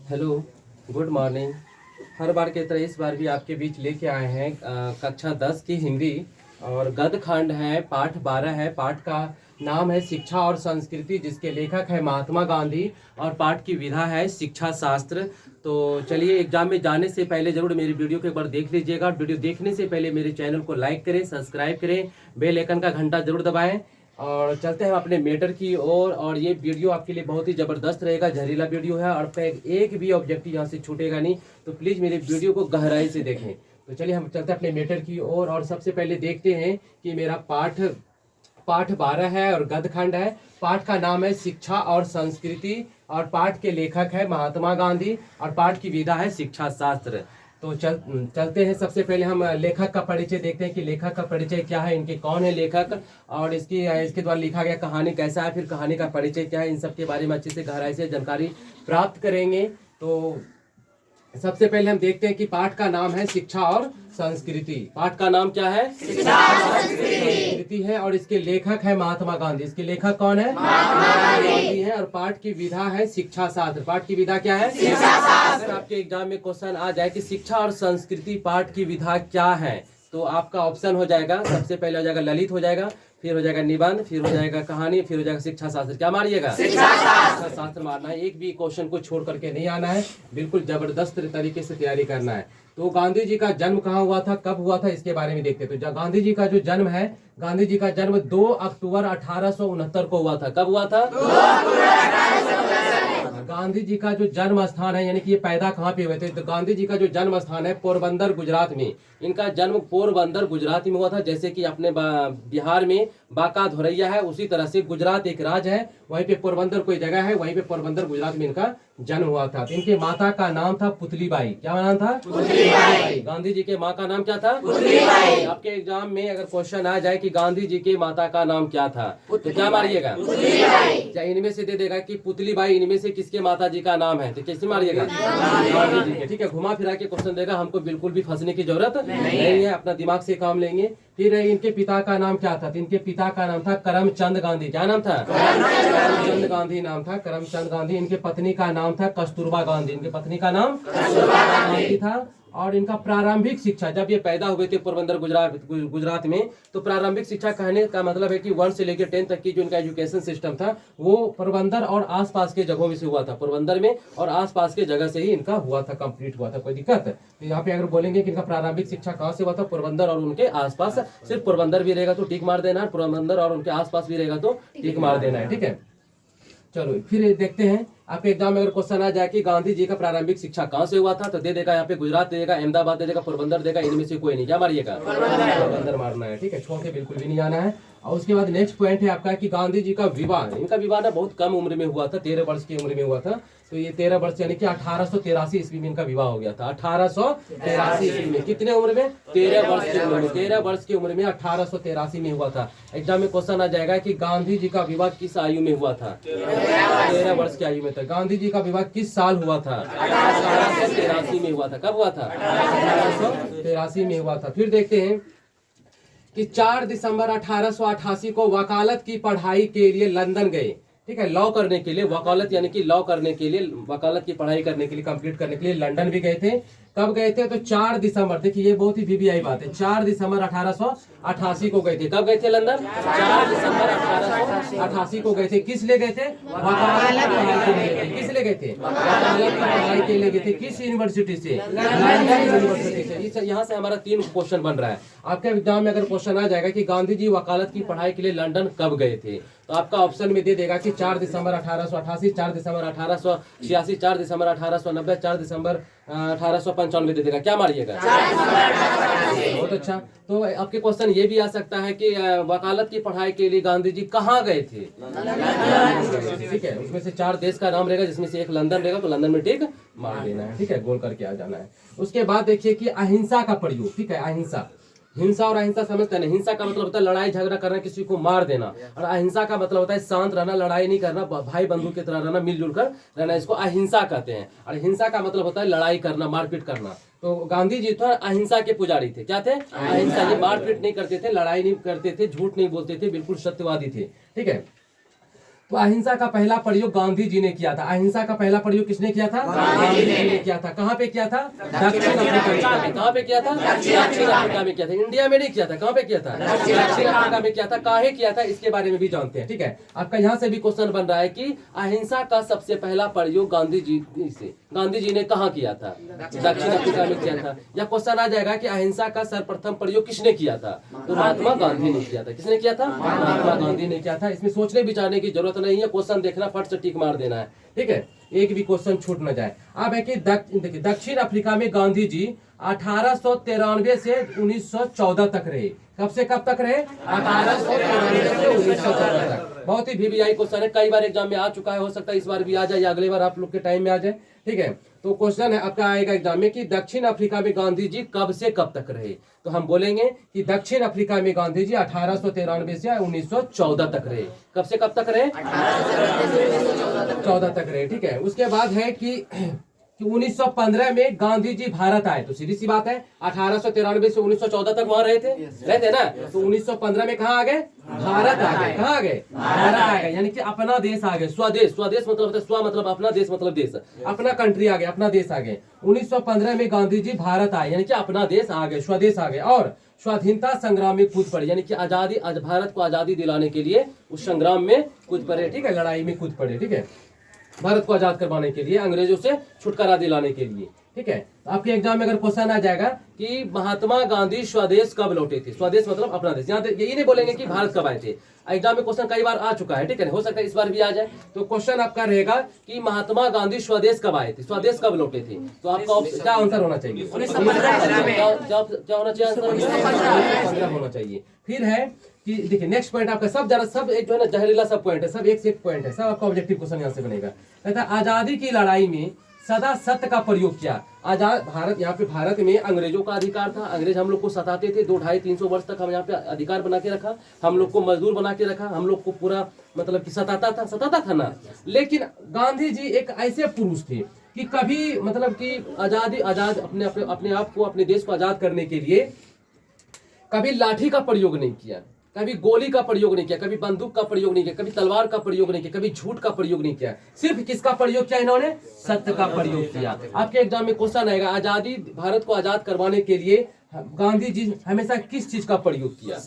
Hello, good morning. हर बार की तरह इस बार भी आपके बीच लेके आए हैं कक्षा 10 की हिंदी और गद्य खंड है, पाठ 12 है। पाठ का नाम है शिक्षा और संस्कृति, जिसके लेखक है महात्मा गांधी और पाठ की विधा है शिक्षा शास्त्र। तो चलिए, एग्जाम में जाने से पहले जरूर मेरी वीडियो को एक बार देख लीजिएगा। वीडियो देखने से पहले मेरे चैनल को लाइक करें, सब्सक्राइब करें, बेल आइकन का घंटा जरूर दबाएं। और चलते हैं अपने मेटर की ओर। और ये वीडियो आपके लिए बहुत ही ज़बरदस्त रहेगा, जहरीला वीडियो है और आपका एक भी ऑब्जेक्टिव यहाँ से छूटेगा नहीं। तो प्लीज़ मेरे वीडियो को गहराई से देखें। तो चलिए हम चलते हैं अपने मेटर की ओर। और सबसे पहले देखते हैं कि मेरा पाठ 12 है और गद्य खंड है। पाठ का नाम है शिक्षा और संस्कृति और पाठ के लेखक है महात्मा गांधी और पाठ की विधा है शिक्षा शास्त्र। तो चलते हैं। सबसे पहले हम लेखक का परिचय देखते हैं कि लेखक का परिचय क्या है, इनके कौन है लेखक और इसके द्वारा लिखा गया कहानी कैसा है, फिर कहानी का परिचय क्या है, इन सब के बारे में अच्छे से गहराई से जानकारी प्राप्त करेंगे। तो सबसे पहले हम देखते हैं कि पाठ का नाम है शिक्षा और संस्कृति। पाठ का नाम क्या है? शिक्षा और संस्कृति है और इसके लेखक है महात्मा गांधी। इसके लेखक कौन है? महात्मा गांधी है। और पाठ की विधा है शिक्षा शास्त्र। पाठ की विधा क्या है? शिक्षा शास्त्र। अगर आपके एग्जाम में क्वेश्चन आ जाए कि शिक्षा और संस्कृति पाठ की विधा क्या है, तो आपका ऑप्शन हो जाएगा, सबसे पहले हो जाएगा ललित, हो जाएगा, फिर हो जाएगा निबंध, फिर हो जाएगा कहानी, फिर हो जाएगा शिक्षा शास्त्र। क्या मारिएगा? शिक्षा शास्त्र मारना है। एक भी क्वेश्चन को छोड़ करके नहीं आना है, बिल्कुल जबरदस्त तरीके से तैयारी करना है। तो गांधी जी का जन्म कहाँ हुआ था, कब हुआ था, इसके बारे में देखते हैं। तो गांधी जी का जो जन्म है, गांधी जी का जन्म 2 अक्टूबर 1869 को हुआ था। कब हुआ था? 2 अक्टूबर 1869। गांधी जी का जो जन्म स्थान है, यानी कि ये पैदा कहाँ पे हुए थे, तो गांधी जी का जो जन्म स्थान है पोरबंदर गुजरात में। इनका जन्म पोरबंदर गुजरात में हुआ था। जैसे कि अपने बिहार में बांका धोरैया है, उसी तरह से गुजरात एक राज्य है, वहीं पे पोरबंदर कोई जगह है, वहीं पे पोरबंदर गुजरात में इनका जन्म हुआ था। तो इनके माता का नाम था पुतलीबाई। क्या नाम था? पुतलीबाई। गांधी जी के माँ का नाम क्या था? पुतलीबाई। आपके एग्जाम में अगर क्वेश्चन आ जाए कि गांधी जी के माता का नाम क्या था, तो क्या मारिएगा? पुतलीबाई। इनमें से दे देगा कि पुतलीबाई इनमें से किसके माता जी का नाम है, तो कैसे मारिएगा? गांधी जी के। ठीक है, घुमा फिरा के क्वेश्चन देगा, हमको बिल्कुल भी फंसने की जरूरत नहीं है, अपना दिमाग से काम लेंगे। फिर इनके पिता का नाम क्या था? तो इनके पिता का नाम था करमचंद गांधी। क्या नाम था? करमचंद गांधी नाम था, करमचंद गांधी। इनके पत्नी का नाम था कस्तूरबा गांधी। इनके पत्नी का नाम कस्तूरबा गांधी था। और इनका प्रारंभिक शिक्षा, जब ये पैदा हुए थे पोरबंदर गुजरात में, तो प्रारंभिक शिक्षा कहने का मतलब है कि 1 से लेकर 10 तक की जो इनका एजुकेशन सिस्टम था, वो पोरबंदर और आसपास के जगहों में से हुआ था। पोरबंदर में और आसपास के जगह से ही इनका हुआ था, कंप्लीट हुआ था। कोई दिक्कत? तो यहाँ पे अगर बोलेंगे कि इनका प्रारंभिक शिक्षा कहाँ से हुआ था, पोरबंदर और उनके आसपास। सिर्फ पोरबंदर भी रहेगा तो टिक मार देना है, पोरबंदर और उनके आसपास भी रहेगा तो टिक मार देना है। ठीक है, चलो फिर देखते हैं। आपके एग्जाम में अगर क्वेश्चन आ जाए कि गांधी जी का प्रारंभिक शिक्षा कहाँ से हुआ था, तो दे देगा यहाँ पे गुजरात दे देगा, अहमदाबाद दे देगा, पोरबंदर देगा, इनमें से कोई नहीं। क्या मारिएगा? पोरबंदर मारना है। ठीक है, छोड़ के बिल्कुल भी नहीं आना है। और उसके बाद नेक्स्ट पॉइंट है आपका कि गांधी जी का विवाह, इनका विवाह ना बहुत कम उम्र में हुआ था, 13 वर्ष की उम्र में हुआ था। तो ये 13 वर्ष यानी कि 1883 ईस्वी में इनका विवाह हो गया था। 1883 ईस्वी में कितने उम्र में? 13 वर्ष की उम्र में। 13 वर्ष की उम्र में 1883 में हुआ था। एग्जाम में क्वेश्चन आ जाएगा कि गांधी जी का विवाह किस आयु में हुआ था? 13 वर्ष की आयु में था। गांधी जी का विवाह किस साल हुआ था? 1883 में हुआ था। कब हुआ था? 1883 में हुआ था। फिर देखते हैं कि 4 दिसंबर 1888 को वकालत की पढ़ाई के लिए लंदन गए। ठीक है, लॉ करने के लिए, वकालत यानी कि लॉ करने के लिए, वकालत की पढ़ाई करने के लिए, कंप्लीट करने के लिए लंदन भी गए थे। कब गए थे? तो 4 दिसंबर, देखिए ये बहुत ही वीवीआई बात है, 4 दिसंबर 1888 को गए थे। कब गए थे लंदन? 4 दिसंबर 1888 को गए थे। किस लिए गए थे? वकालत की पढ़ाई के लिए गए थे। किस लिए गए थे? वकालत की पढ़ाई के लिए गए थे। किस यूनिवर्सिटी से? लंदन यूनिवर्सिटी से। यहाँ से हमारा 3 क्वेश्चन बन रहा है। आपके एग्जाम में अगर क्वेश्चन आ जाएगा कि गांधी जी वकालत की पढ़ाई के लिए लंदन कब गए थे, तो आपका ऑप्शन में दे देगा कि 4 दिसंबर 1888, 4 दिसंबर 1886, 4 दिसंबर 1890, 4 दिसंबर 1895 दे देगा। क्या मारिएगा? बहुत अच्छा। तो आपके क्वेश्चन ये भी आ सकता है कि वकालत की पढ़ाई के लिए गांधी जी कहाँ गए थे? ठीक है, उसमें से 4 देश का नाम रहेगा, जिसमें से एक लंदन रहेगा, तो लंदन में टिक मार देना है। ठीक है, गोल करके आ जाना है। उसके बाद देखिए कि अहिंसा का प्रयोग। ठीक है, अहिंसा, हिंसा और अहिंसा समझते हैं। हिंसा का मतलब होता है लड़ाई झगड़ा करना, किसी को मार देना, और अहिंसा का मतलब होता है शांत रहना, लड़ाई नहीं करना, भाई बंधु की तरह रहना, मिलजुल कर रहना, इसको अहिंसा कहते हैं। और हिंसा का मतलब होता है लड़ाई करना, मारपीट करना। तो गांधी जी तो अहिंसा के पुजारी थे। क्या थे? अहिंसा। ये मारपीट नहीं करते थे, लड़ाई नहीं करते थे, झूठ नहीं बोलते थे, बिल्कुल सत्यवादी थे। ठीक है, तो अहिंसा का पहला प्रयोग गांधी जी ने किया था। अहिंसा का पहला प्रयोग किसने किया था? गांधी जी ने किया था। कहाँ पे किया था? दक्षिण अफ्रीका में। कहाँ पे किया था? दक्षिण अफ्रीका में किया था। इंडिया में नहीं किया था। कहाँ पे किया था? दक्षिण अफ्रीका में किया था। काहे किया था इसके बारे में भी जानते हैं, ठीक है। आपका यहाँ से भी क्वेश्चन बन रहा है कि अहिंसा का सबसे पहला प्रयोग गांधी जी ने कहाँ किया था? दक्षिण अफ्रीका में किया था। या क्वेश्चन आ जाएगा कि अहिंसा का सर्वप्रथम प्रयोग किसने किया था? तो महात्मा गांधी ने किया था। किसने किया था? महात्मा गांधी ने किया था। इसमें सोचने विचारने की जरूरत नहीं है, क्वेश्चन देखना, फट से टिक मार देना है, ठीक है, एक भी क्वेश्चन छूट न जाए। अब है कि देखिए दक्षिण अफ्रीका में गांधी जी 1893 से 1914 तक रहे। कब से कब तक रहे? 1893 से 1914 तक। बहुत ही वीवीआई क्वेश्चन है, कई बार एग्जाम में आ चुका है, हो सकता है इस बार भी आ जाए या अगले बार आप लोग के टाइम में आ जाए, ठीक है। तो क्वेश्चन है आपका आएगा एग्जाम में कि दक्षिण अफ्रीका में गांधी जी कब से कब तक रहे। तो हम बोलेंगे कि दक्षिण अफ्रीका में गांधी जी 1893 से 1914 तक रहे। कब से कब तक रहे? 14 तक रहे, ठीक है। उसके बाद है कि 1915 में गांधी जी भारत आए। तो सीधी सी बात है, 1893 से 1914 तक वहां रहते ना। तो 1915 में कहाँ आ गए? भारत आ गए। कहाँ आ गए? भारत आ गए, यानी कि अपना देश आ गए। स्वदेश, स्वदेश मतलब होता है स्व मतलब अपना, देश मतलब देश, अपना कंट्री आ गए, अपना देश आ गए। 1915 में गांधी जी भारत आए, यानी कि अपना देश आ गए, स्वदेश आ गए, और स्वाधीनता संग्राम में कूद पड़े, यानी कि आजादी, भारत को आजादी दिलाने के लिए उस संग्राम में कूद पड़े, ठीक है, लड़ाई में कूद पड़े, ठीक है, भारत को आजाद करवाने के लिए, अंग्रेजों से छुटकारा दिलाने के लिए, ठीक है। तो आपके एग्जाम में अगर क्वेश्चन आ जाएगा कि महात्मा गांधी स्वदेश कब लौटे थे? स्वदेश मतलब अपना देश। यहाँ यही नहीं बोलेंगे कि भारत कब आए थे। एग्जाम में क्वेश्चन कई बार आ चुका है, ठीक है, हो सकता है इस बार भी आ जाए। तो क्वेश्चन आपका रहेगा कि महात्मा गांधी स्वदेश कब आए थे, स्वदेश कब लौटे थे? तो आपका क्या आंसर होना चाहिए? क्या होना चाहिए? आंसर 1915 होना चाहिए। फिर है कि देखिए नेक्स्ट पॉइंट आपका सब एक जो है ना जहरीला सब पॉइंट है, सब एक से एक पॉइंट है, सब आपका ऑब्जेक्टिव क्वेश्चन यहाँ से बनेगा। कहता है आजादी की लड़ाई में सदा सत्य का प्रयोग किया। आजाद भारत, यहाँ पे भारत में अंग्रेजों का अधिकार था, अंग्रेज हम लोग को सताते थे, 200-250-300 वर्ष तक हम यहाँ पे अधिकार बना के रखा, हम लोग को मजदूर बना के रखा, हम लोग को पूरा मतलब कि सताता था ना। लेकिन गांधी जी एक ऐसे पुरुष थे कि कभी मतलब कि आजाद अपने आप को, अपने देश को आजाद करने के लिए कभी लाठी का प्रयोग नहीं किया, कभी गोली का प्रयोग नहीं किया, कभी बंदूक का प्रयोग नहीं किया, कभी तलवार का प्रयोग नहीं किया, कभी झूठ का प्रयोग नहीं किया। सिर्फ किसका प्रयोग किया इन्होंने? सत्य का प्रयोग किया। आपके एग्जाम में क्वेश्चन आएगा आजादी, भारत को आजाद करवाने के लिए गांधी जी हमेशा किस चीज का प्रयोग किया?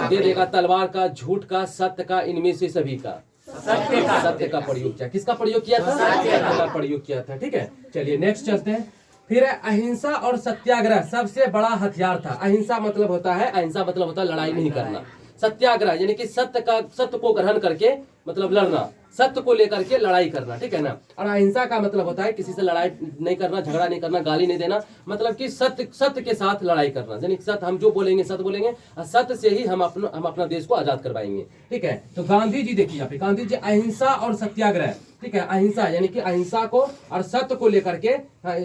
दे देगा तलवार का, झूठ का, सत्य का, इनमें से सभी का। सत्य का प्रयोग किया। किसका प्रयोग किया था? सत्य का प्रयोग किया था, ठीक है। चलिए नेक्स्ट चलते हैं। फिर अहिंसा और सत्याग्रह सबसे बड़ा हथियार था। अहिंसा मतलब होता है लड़ाई नहीं करना। सत्याग्रह यानी कि सत्य को ग्रहण करके मतलब लड़ना, सत्य को लेकर के लड़ाई करना, ठीक है ना। और अहिंसा का मतलब होता है किसी से लड़ाई नहीं करना, झगड़ा नहीं करना, गाली नहीं देना, मतलब कि सत्य के साथ लड़ाई करना, यानी सत्य, हम जो बोलेंगे सत्य बोलेंगे, और सत्य से ही हम अपना देश को आजाद करवाएंगे, ठीक है। तो गांधी जी देखिए यहाँ पे, गांधी जी अहिंसा और सत्याग्रह, ठीक है, अहिंसा यानी कि अहिंसा को और सत्य को लेकर के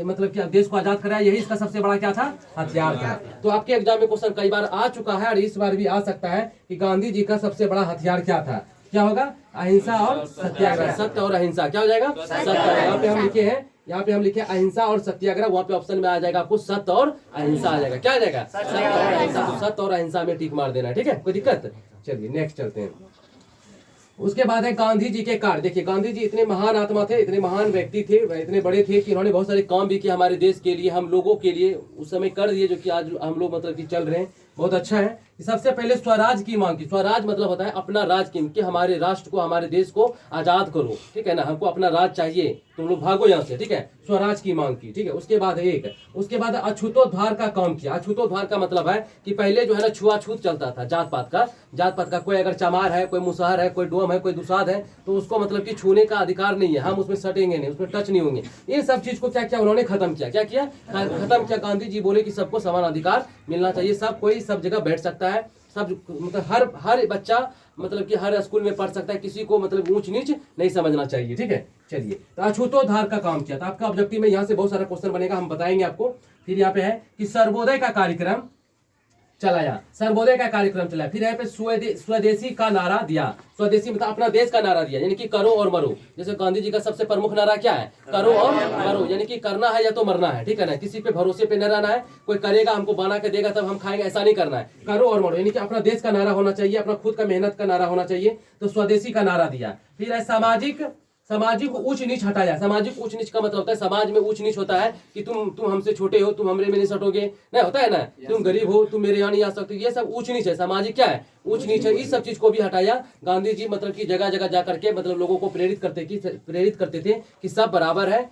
मतलब कि देश को आजाद कराया, यही इसका सबसे बड़ा क्या था? हथियार था। तो आपके एग्जाम में क्वेश्चन कई बार आ चुका है और इस बार भी आ सकता है कि गांधी जी का सबसे बड़ा हथियार क्या था? क्या होगा? अहिंसा और सत्याग्रह। सत्य और अहिंसा क्या हो जाएगा? सत्य। यहाँ पे हम लिखे हैं, यहाँ पे हम लिखे अहिंसा और सत्याग्रह, वहाँ पे ऑप्शन में आ जाएगा आपको सत्य और अहिंसा आ जाएगा। क्या आ जाएगा? सत्य और अहिंसा। सत्य और अहिंसा में टिक मार देना, ठीक है, कोई दिक्कत? चलिए नेक्स्ट चलते हैं। उसके बाद है गांधी जी के कार्य। देखिए गांधी जी इतने महान आत्मा थे, इतने महान व्यक्ति थे, इतने बड़े थे कि इन्होंने बहुत सारे काम भी किए हमारे देश के लिए, हम लोगों के लिए उस समय कर दिए, जो कि आज हम लोग मतलब कि चल रहे हैं, बहुत अच्छा है। सबसे पहले स्वराज की मांग की। स्वराज मतलब होता है अपना राज की, हमारे राष्ट्र को, हमारे देश को आजाद करो, ठीक है ना, हमको अपना राज चाहिए, तुम लोग भागो यहाँ से, ठीक है, स्वराज की मांग की, ठीक है। उसके बाद अछूतोद्धार का काम किया। अछूतोद्धार का मतलब है कि पहले जो है ना छुआछूत चलता था, जात पात का, कोई अगर चमार है, कोई मुसहर है, कोई डोम है, कोई दुसाद है, तो उसको मतलब कि छूने का अधिकार नहीं है, हम उसमें सटेंगे नहीं, उसमें टच नहीं होंगे। इन सब चीज को क्या किया उन्होंने? खत्म किया। क्या किया? खत्म किया। गांधी जी बोले कि सबको समान अधिकार मिलना चाहिए, सब कोई सब जगह बैठ सकता है, सब मतलब हर बच्चा मतलब कि हर स्कूल में पढ़ सकता है, किसी को मतलब ऊंच नीच नहीं समझना चाहिए, ठीक है। चलिए, तो अछूतोद्धार का काम किया था। आपका ऑब्जेक्टिव में यहाँ से बहुत सारा क्वेश्चन बनेगा, हम बताएंगे आपको। फिर यहाँ पे है कि सर्वोदय का कार्यक्रम चलाया, सर्वोदय का कार्यक्रम चलाया, फिर यहाँ पे स्वदेशी का नारा दिया। स्वदेशी मतलब अपना देश का नारा दिया, यानी कि करो और मरो। जैसे गांधी जी का सबसे प्रमुख नारा क्या है? करो और मरो, यानी कि करना है या तो मरना है, ठीक है ना। किसी पे भरोसे पे न रहना है, कोई करेगा हमको बना के देगा तब हम खाएंगे, ऐसा नहीं करना है। करो और मरो, यानी कि अपना देश का नारा होना चाहिए, अपना खुद का मेहनत का नारा होना चाहिए। तो स्वदेशी का नारा दिया। फिर है सामाजिक ऊंच नीच हटाया। सामाजिक ऊंच नीच का मतलब होता है, समाज में ऊंच नीच होता है कि तुम हमसे छोटे हो, तुम हमरे में नहीं सटोगे, नहीं होता है ना, तुम गरीब हो, तुम मेरे यहाँ नहीं आ सकते, ये सब ऊंच नीच है। सामाजिक क्या है? ऊंच नीच है। इस सब चीज को भी हटाया गांधी जी। मतलब कि जगह जगह जा करके मतलब लोगों को प्रेरित करते थे कि सब बराबर है,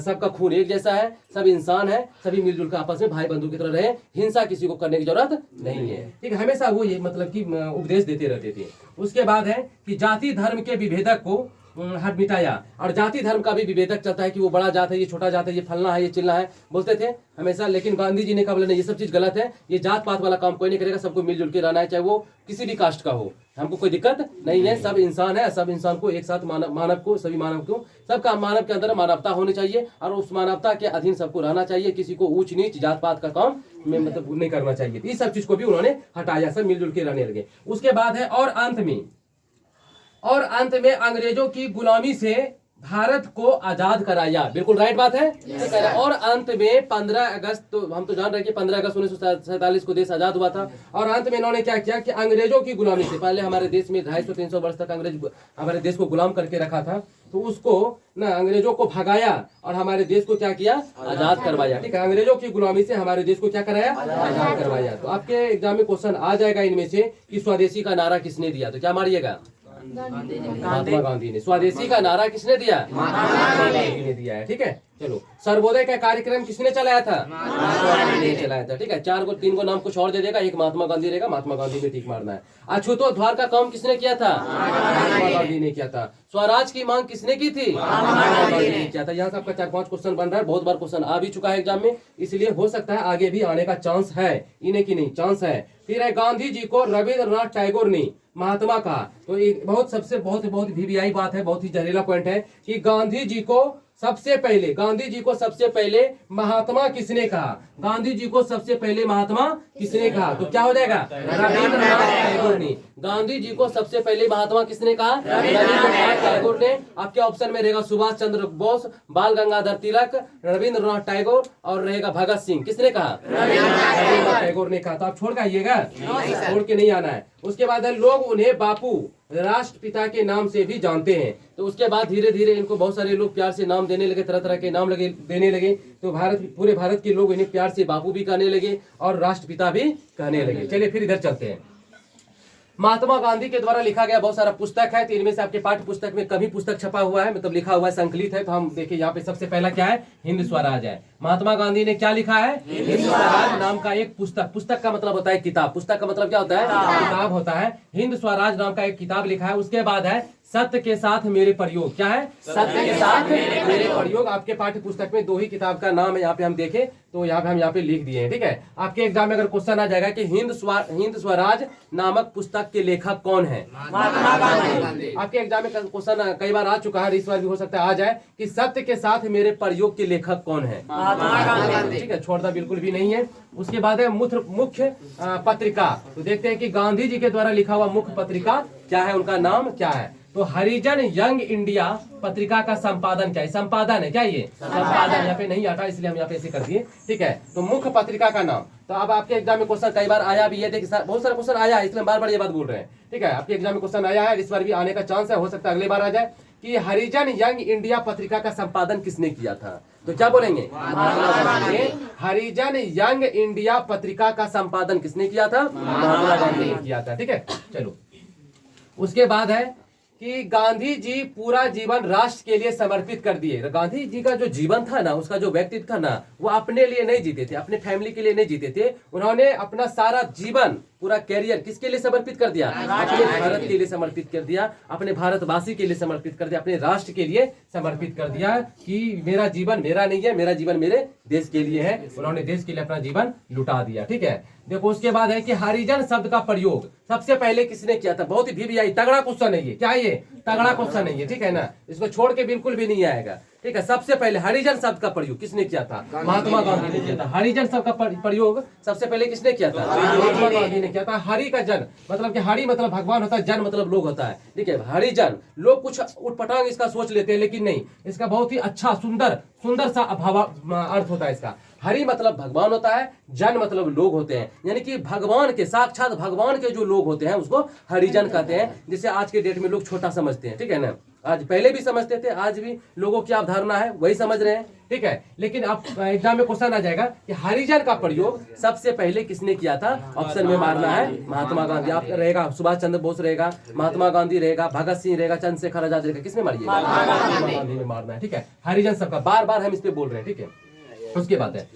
सबका खून एक जैसा है, सब इंसान है, सभी मिलजुल कर आपस में भाई बंधु की तरह रहे, हिंसा किसी को करने की जरूरत नहीं है, ठीक है। हमेशा वो ये मतलब कि उपदेश देते रहते थे। उसके बाद है कि जाति धर्म के विभेदक को हट मिटाया। और जाति धर्म का भी विभेदक चलता है कि वो बड़ा जात है, ये छोटा जात है, ये फलना है, ये चिल्ला है, बोलते थे हमेशा। लेकिन गांधी जी ने कहा बोले नहीं, ये सब चीज गलत है, ये जात पात वाला काम कोई नहीं करेगा, सबको मिलजुल के रहना है, चाहे वो किसी भी कास्ट का हो, हमको कोई दिक्कत नहीं है। सब इंसान है, सब इंसान को एक साथ मानव को, सभी मानव को, सबका मानव के अंदर मानवता होनी चाहिए और उस मानवता के अधीन सबको रहना चाहिए। किसी को ऊंच नीच जात पात का काम में मतलब नहीं करना चाहिए। इस सब चीज को भी उन्होंने हटाया, सब मिलजुल के रहने लगे। उसके बाद है और अंत में अंग्रेजों की गुलामी से भारत को आजाद कराया। बिल्कुल राइट बात है, ठीक है। और अंत में 15 अगस्त, तो हम तो जान रहे हैं कि 15 अगस्त 1947 को देश आजाद हुआ था। और अंत में इन्होंने क्या किया कि अंग्रेजों की गुलामी से, पहले हमारे देश में 250-300 वर्ष तक अंग्रेज हमारे देश को गुलाम करके रखा था, तो उसको ना अंग्रेजों को भगाया और हमारे देश को क्या किया? आजाद करवाया, ठीक है। अंग्रेजों की गुलामी से हमारे देश को क्या कराया? आजाद करवाया। तो आपके एग्जाम में क्वेश्चन आ जाएगा इनमें से कि स्वदेशी का नारा किसने दिया, तो क्या मारिएगा? महात्मा गांधी ने। स्वदेशी का नारा किसने दिया? महात्मा गांधी ने दिया है, ठीक है। चलो, सर्वोदय का कार्यक्रम किसने चलाया था? महात्मा गांधी ने चलाया था, ठीक है। 3 गो नाम कुछ और दे देगा, एक महात्मा गांधी रहेगा, महात्मा गांधी में टिक मारना है। अछूतोद्धार का काम किसने किया था? महात्मा गांधी ने किया था। स्वराज की मांग किसने की थी? महात्मा गांधी ने किया था। यहाँ से आपका 4-5 क्वेश्चन बन रहा है, बहुत बार क्वेश्चन आ भी चुका है एग्जाम में, इसलिए हो सकता है आगे भी आने का चांस है, इन्हें की नहीं चांस है। फिर है गांधी जी को रविंद्रनाथ टैगोर ने महात्मा कहा। तो एक बहुत वीवीआई बात है, बहुत ही जहरीला पॉइंट है कि गांधी जी को सबसे पहले महात्मा किसने कहा? गांधी जी को सबसे पहले महात्मा किसने कहा? तो क्या हो जाएगा? रविंद्रनाथ टैगोर ने। गांधी जी को सबसे पहले महात्मा किसने कहा? रविंद्रनाथ टैगोर ने। आपके ऑप्शन में रहेगा सुभाष चंद्र बोस, बाल गंगाधर तिलक, रविंद्रनाथ टैगोर और रहेगा भगत सिंह। किसने कहा? रविंद्रनाथ टैगोर ने कहा। तो आप छोड़ के आइएगा, छोड़ के नहीं आना है। उसके बाद है लोग उन्हें बापू, राष्ट्रपिता के नाम से भी जानते हैं। तो उसके बाद धीरे धीरे इनको बहुत सारे लोग प्यार से नाम देने लगे, तरह तरह के नाम देने लगे। तो पूरे भारत के लोग इन्हें प्यार से बापू भी कहने लगे और राष्ट्रपिता भी कहने लगे। चलिए फिर इधर चलते हैं। महात्मा गांधी के द्वारा लिखा गया बहुत सारा पुस्तक है, तो इनमें से आपके पाठ्य पुस्तक में कभी पुस्तक छपा हुआ है, मतलब लिखा हुआ है, संकलित है। तो हम देखिए यहाँ पे सबसे पहला क्या है? हिंद स्वराज है। महात्मा गांधी ने क्या लिखा है? हिंद स्वराज नाम का एक पुस्तक। पुस्तक का मतलब होता है किताब, पुस्तक का मतलब क्या होता है? किताब होता है। हिंद स्वराज नाम का एक किताब लिखा है। उसके बाद है सत्य के साथ मेरे प्रयोग। क्या है? सत्य के साथ मेरे प्रयोग। आपके पाठ्य पुस्तक में 2 ही किताब का नाम है, यहाँ पे हम देखें तो हम यहाँ पे लिख दिए हैं, ठीक है। आपके एग्जाम में अगर क्वेश्चन आ जाएगा कि हिंद स्वराज नामक पुस्तक के लेखक कौन है? महात्मा गांधी। आपके एग्जाम में क्वेश्चन कई बार आ चुका है, इस बार भी हो सकता है आ जाए कि सत्य के साथ मेरे प्रयोग के लेखक कौन है? महात्मा गांधी, ठीक है। छोड़ता बिल्कुल भी नहीं है। उसके बाद है मुख्य पत्रिका। तो देखते हैं कि गांधी जी के द्वारा लिखा हुआ मुख्य पत्रिका क्या है, उनका नाम क्या है। तो हरिजन यंग इंडिया पत्रिका का संपादन क्या है? संपादन है क्या? ये संपादन यहाँ पे नहीं आता, इसलिए हम यहाँ पे ऐसे कर दिए, ठीक है। तो मुख्य पत्रिका का नाम। तो अब आपके एग्जाम में क्वेश्चन कई बार आया भी है, देखिए बहुत सारा क्वेश्चन आया है, इसलिए बार बार ये बात बोल रहे हैं, ठीक है। आपके एग्जाम में क्वेश्चन आया है, इस बार भी आने का चांस है, हो सकता है अगले बार आ जाए कि हरिजन यंग इंडिया पत्रिका का संपादन किसने किया था? तो क्या बोलेंगे? हरिजन यंग इंडिया पत्रिका का संपादन किसने किया था? महात्मा गांधी ने किया था, ठीक है। चलो, उसके बाद है कि गांधी जी पूरा जीवन राष्ट्र के लिए समर्पित कर दिए। गांधी जी का जो जीवन था ना, उसका जो व्यक्तित्व था ना, वो अपने लिए नहीं जीते थे, अपने फैमिली के लिए नहीं जीते थे। उन्होंने अपना सारा जीवन, पूरा कैरियर किसके लिए समर्पित कर दिया? अपने भारत के लिए समर्पित कर दिया, अपने भारतवासी के लिए समर्पित कर दिया, अपने राष्ट्र के लिए समर्पित कर दिया कि मेरा जीवन मेरा नहीं है, मेरा जीवन मेरे देश के लिए है। उन्होंने देश के लिए अपना जीवन लुटा दिया, ठीक है। देखो, उसके बाद है कि हरिजन शब्द का प्रयोग सबसे पहले किसने किया था? बहुत ही वीवीआई तगड़ा क्वेश्चन है ये। क्या ये? तगड़ा क्वेश्चन है ये, ठीक है ना, इसको छोड़ के बिल्कुल भी नहीं आएगा। ठीक है। सबसे पहले हरिजन शब्द का प्रयोग किसने किया था? महात्मा गांधी ने किया था। हरिजन शब्द का प्रयोग सबसे पहले किसने किया था? महात्मा गांधी ने किया था। हरि का जन मतलब कि हरि मतलब भगवान होता है, जन मतलब लोग होता है, ठीक है। हरिजन, लोग कुछ उठपटांग इसका सोच लेते हैं, लेकिन नहीं, इसका बहुत ही अच्छा सुंदर सा अर्थ होता है इसका। हरि मतलब भगवान होता है, जन मतलब लोग होते हैं, यानी कि भगवान के, साक्षात भगवान के जो लोग होते हैं उसको हरिजन कहते हैं। जिसे आज के डेट में लोग छोटा समझते हैं, ठीक है ना। आज पहले भी समझते थे, आज भी लोगों की अवधारणा है वही समझ रहे हैं, ठीक है। लेकिन अब एग्जाम में क्वेश्चन आ जाएगा कि हरिजन का प्रयोग सबसे पहले किसने किया था? ऑप्शन में मारना है महात्मा गांधी। आप रहेगा सुभाष चंद्र बोस रहेगा, महात्मा गांधी रहेगा, भगत सिंह रहेगा, चंद्रशेखर आजाद रहेगा, किसमें मारिए? महात्मा गांधी में मारना है, ठीक है। हरिजन सबका बार बार हम इस पे बोल रहे हैं, ठीक है। उसके बाद है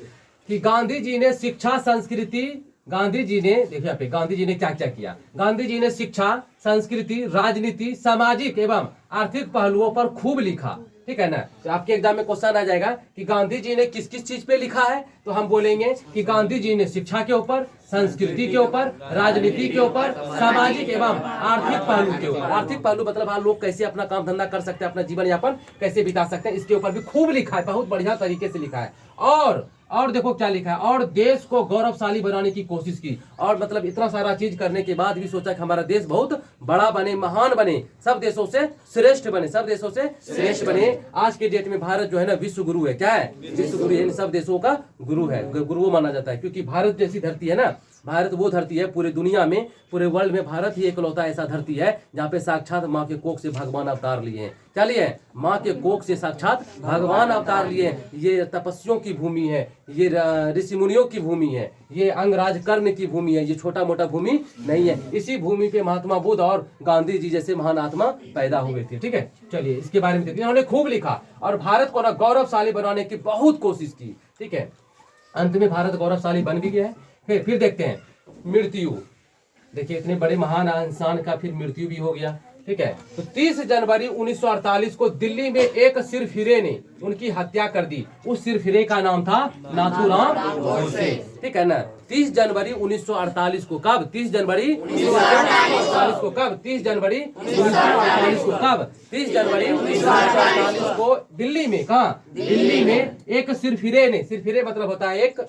कि गांधी जी ने शिक्षा संस्कृति, गांधी जी ने, देखिए यहाँ पे गांधी जी ने क्या क्या किया। गांधी जी ने शिक्षा, संस्कृति, राजनीति, सामाजिक एवं आर्थिक पहलुओं पर खूब लिखा, ठीक है ना। तो आपके एग्जाम में क्वेश्चन आ जाएगा कि गांधी जी ने किस किस चीज पे लिखा है, तो हम बोलेंगे कि गांधी जी ने शिक्षा के ऊपर, संस्कृति के ऊपर, राजनीति के ऊपर, सामाजिक एवं आर्थिक पहलू के ऊपर। आर्थिक पहलू मतलब हाँ, लोग कैसे अपना काम धंधा कर सकते हैं, अपना जीवन यापन कैसे बिता सकते हैं, इसके ऊपर भी खूब लिखा है, बहुत बढ़िया तरीके से लिखा है। और देखो क्या लिखा है, और देश को गौरवशाली बनाने की कोशिश की। और मतलब इतना सारा चीज करने के बाद भी सोचा कि हमारा देश बहुत बड़ा बने, महान बने, सब देशों से श्रेष्ठ बने, सब देशों से श्रेष्ठ बने। आज के डेट में भारत जो है ना विश्व गुरु है। क्या है? विश्व गुरु है, सब देशों का गुरु है, गुरु माना जाता है। क्योंकि भारत जैसी धरती है ना, भारत वो धरती है पूरे दुनिया में, पूरे वर्ल्ड में भारत ही एकलौता ऐसा धरती है जहाँ पे साक्षात माँ के कोख से भगवान अवतार लिए हैं। क्या लिए हैं? माँ के कोख से साक्षात भगवान अवतार लिए हैं। ये तपस्वियों की भूमि है, ये ऋषि मुनियों की भूमि है, ये अंगराज कर्ण की भूमि है, ये छोटा मोटा भूमि नहीं है। इसी भूमि पे महात्मा बुद्ध और गांधी जी जैसे महान आत्मा पैदा हुए थे, ठीक है। चलिए इसके बारे में देखिए, उन्होंने खूब लिखा और भारत को ना गौरवशाली बनाने की बहुत कोशिश की, ठीक है। अंत में भारत गौरवशाली बन भी गया है। फिर देखते हैं मृत्यु। देखिए इतने बड़े महान इंसान का फिर मृत्यु भी हो गया, ठीक है। तो 30 जनवरी 1948 को दिल्ली में एक सिरफिरे ने उनकी हत्या कर दी। उस सिरफिरे का नाम था नाथूराम गोडसे, ठीक है ना। 30 जनवरी 1948 को कब? 30 जनवरी 1948 को कब? 30 जनवरी 1948 को कब? 30 जनवरी 1948 को दिल्ली में, कहाँ? दिल्ली में एक सिरफिरे ने, सिरफिरे मतलब होता है एक,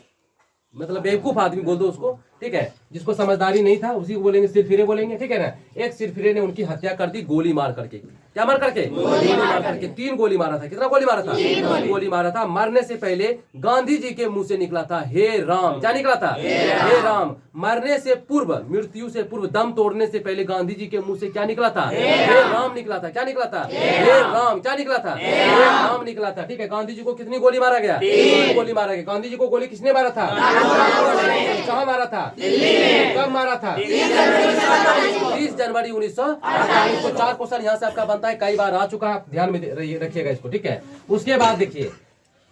मतलब बेवकूफ आदमी बोल दो उसको, ठीक है। जिसको समझदारी नहीं था उसी को बोलेंगे सिरफिरे बोलेंगे, ठीक है ना। एक सिरफिरे ने उनकी हत्या कर दी गोली मार करके। क्या मार करके? गोली मार करके। 3 गोली मारा था। कितना गोली मारा था? 3 गोली मारा था। मरने से पहले गांधी जी के मुंह से निकला था हे राम। क्या निकला था? हे राम। मरने से पूर्व, मृत्यु से पूर्व, दम तोड़ने से पहले गांधी जी के मुंह से क्या निकला था? हे राम निकला था। क्या निकला था? हे राम। क्या निकला था? हे राम निकला था, ठीक है। गांधी जी को कितनी गोली मारा गया? 3 गोली मारा गया। गांधी जी को गोली किसने मारा था? कहाँ मारा था? कब मारा था? 30 जनवरी 1948 को। 4 क्वेश्चन यहाँ से आपका बनता है, कई बार आ चुका है, आप ध्यान में रखिएगा इसको, ठीक है। उसके बाद देखिए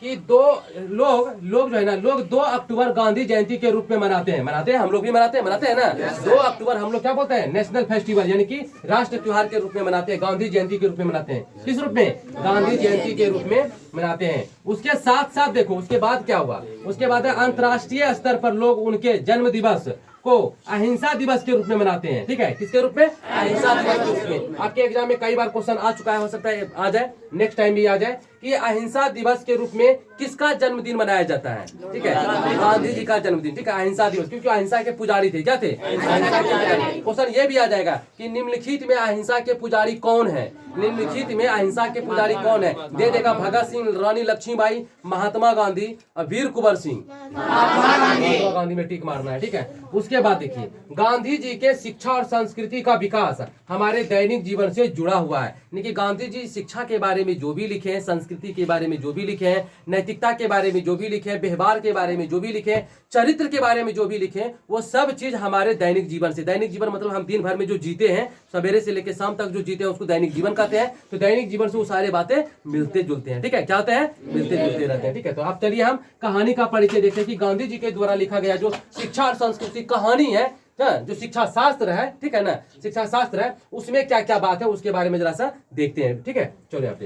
कि लोग जो है ना, लोग 2 अक्टूबर गांधी जयंती के रूप में मनाते हैं, हम लोग भी मनाते हैं ना। 2 अक्टूबर हम लोग क्या बोलते हैं? नेशनल फेस्टिवल, यानी कि राष्ट्र त्योहार के रूप में मनाते हैं, गांधी जयंती के रूप में मनाते हैं। किस रूप में? गांधी जयंती के रूप में मनाते हैं। उसके साथ साथ देखो उसके बाद क्या हुआ। उसके बाद अंतर्राष्ट्रीय स्तर पर लोग उनके जन्म दिवस को अहिंसा दिवस के रूप में मनाते हैं, ठीक है। किसके रूप में? अहिंसा दिवस के रूप में। आपके एग्जाम में कई बार क्वेश्चन आ चुका है, हो सकता है आ जाए, नेक्स्ट टाइम भी आ जाए, कि अहिंसा दिवस के रूप में किसका जन्मदिन मनाया जाता है, ठीक है। गांधी जी का जन्मदिन, ठीक है। अहिंसा दिवस, क्योंकि अहिंसा के पुजारी थे। क्या थे? अहिंसा के पुजारी। क्वेश्चन ये भी आ जाएगा कि निम्नलिखित में अहिंसा के पुजारी कौन है? निम्नलिखित में अहिंसा के पुजारी कौन है? दे देगा भगत सिंह, रानी लक्ष्मीबाई, महात्मा गांधी और वीर कुंवर सिंह। महात्मा गांधी में टिक मारना है, ठीक है। उसके बाद देखिए गांधी जी के शिक्षा और संस्कृति का विकास हमारे दैनिक जीवन से जुड़ा हुआ है। यानी कि गांधी जी शिक्षा के बारे में जो भी लिखे हैं, संस्कृति के बारे में जो भी लिखे हैं, नैतिकता के बारे में जो भी लिखे हैं, व्यवहार के बारे में जो भी लिखे हैं, चरित्र के बारे में जो भी लिखे हैं, वो सब चीज हमारे दैनिक जीवन से, दैनिक जीवन मतलब हम दिन भर में जो जीते हैं, सवेरे से लेकर शाम तक जो जीते हैं उसको दैनिक जीवन कहते हैं। तो दैनिक जीवन से वो सारी बातें मिलते जुलते हैं, ठीक है। क्या होते हैं? मिलते जुलते रहते हैं, ठीक है। तो अब चलिए हम कहानी का परिचय देखते हैं कि गांधी जी के द्वारा लिखा गया जो शिक्षा और संस्कृति कहानी है, जो शिक्षा शास्त्र है, ठीक है ना, शिक्षा शास्त्र है, उसमें क्या क्या बात है उसके बारे में जरा सा देखते हैं, ठीक है। चलिए आप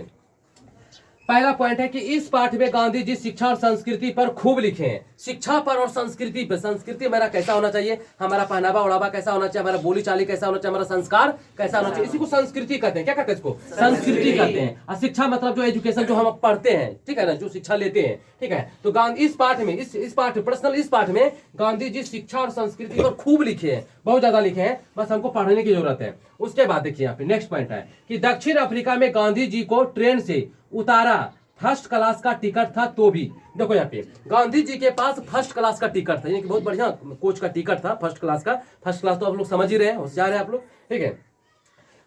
पहला पॉइंट है कि इस पाठ में गांधी जी शिक्षा और संस्कृति पर खूब लिखे हैं। शिक्षा पर और संस्कृति पर। संस्कृति हमारा कैसा होना चाहिए, हमारा पहनावा ओढ़ावा कैसा होना चाहिए, हमारा बोली चाली कैसा होना चाहिए, हमारा संस्कार कैसा होना चाहिए, इसी को संस्कृति कहते हैं। क्या कहते हैं इसको? संस्कृति कहते हैं। और शिक्षा मतलब जो एजुकेशन जो हम पढ़ते हैं, ठीक है ना, जो शिक्षा लेते हैं, ठीक है। तो गांधी इस पाठ में इस पाठ पर्सनल इस पाठ में गांधी जी शिक्षा और संस्कृति पर खूब लिखे हैं, बहुत ज्यादा लिखे हैं, बस हमको पढ़ने की जरूरत है। उसके बाद देखिए यहाँ पे नेक्स्ट पॉइंट है कि दक्षिण अफ्रीका में गांधी जी को ट्रेन से उतारा, फर्स्ट क्लास का टिकट था तो भी। देखो यहाँ पे गांधी जी के पास फर्स्ट क्लास का टिकट था, यानी कि बहुत बढ़िया कोच का टिकट था, फर्स्ट क्लास का। फर्स्ट क्लास तो आप लोग समझ ही रहे हैं, होशियार है आप लोग, ठीक है।